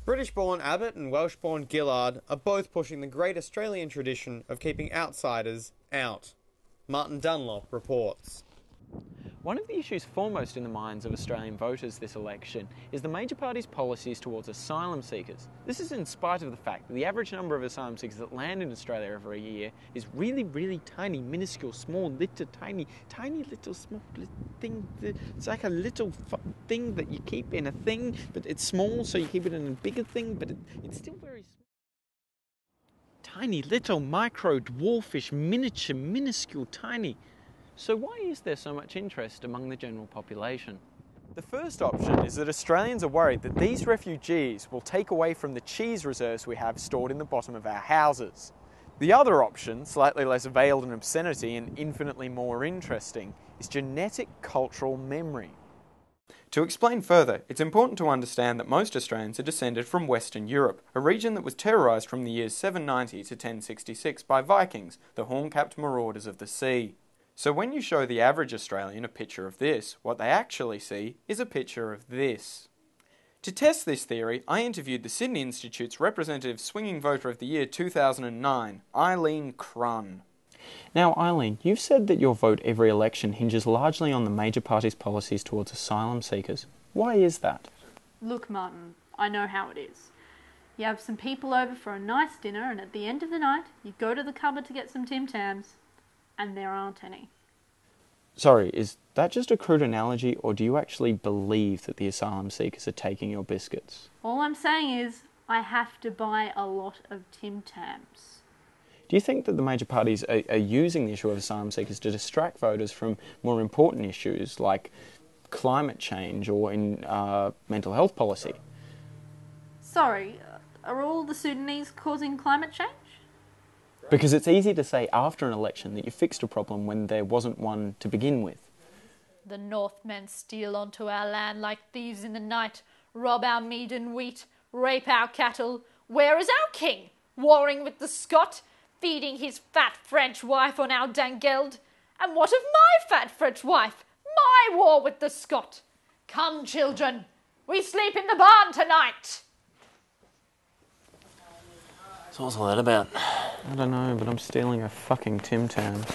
British-born Abbott and Welsh-born Gillard are both pushing the great Australian tradition of keeping outsiders out. Martin Dunlop reports. One of the issues foremost in the minds of Australian voters this election is the major party's policies towards asylum seekers. This is in spite of the fact that the average number of asylum seekers that land in Australia every year is really, really tiny, minuscule, small, little, tiny little small thing. It's like a little thing that you keep in a thing, but it's small, so you keep it in a bigger thing, but it's still very small. Tiny, little, micro, dwarfish, miniature, minuscule, tiny. So why is there so much interest among the general population? The first option is that Australians are worried that these refugees will take away from the cheese reserves we have stored in the bottom of our houses. The other option, slightly less veiled in obscenity and infinitely more interesting, is genetic cultural memory. To explain further, it's important to understand that most Australians are descended from Western Europe, a region that was terrorised from the years 790 to 1066 by Vikings, the horn-capped marauders of the sea. So when you show the average Australian a picture of this, what they actually see is a picture of this. To test this theory, I interviewed the Sydney Institute's representative swinging voter of the year 2009, Eileen Crunn. Now, Eileen, you've said that your vote every election hinges largely on the major party's policies towards asylum seekers. Why is that? Look, Martin, I know how it is. You have some people over for a nice dinner, and at the end of the night, you go to the cupboard to get some Tim Tams. And there aren't any. Sorry, is that just a crude analogy, or do you actually believe that the asylum seekers are taking your biscuits? All I'm saying is, I have to buy a lot of Tim Tams. Do you think that the major parties are using the issue of asylum seekers to distract voters from more important issues like climate change or in mental health policy? Sorry, are all the Sudanese causing climate change? Because it's easy to say after an election that you fixed a problem when there wasn't one to begin with. The Northmen steal onto our land like thieves in the night, rob our mead and wheat, rape our cattle. Where is our king? Warring with the Scot, feeding his fat French wife on our dangeld. And what of my fat French wife? My war with the Scot? Come, children, we sleep in the barn tonight. So what's all that about? I don't know, but I'm stealing a fucking Tim Tams.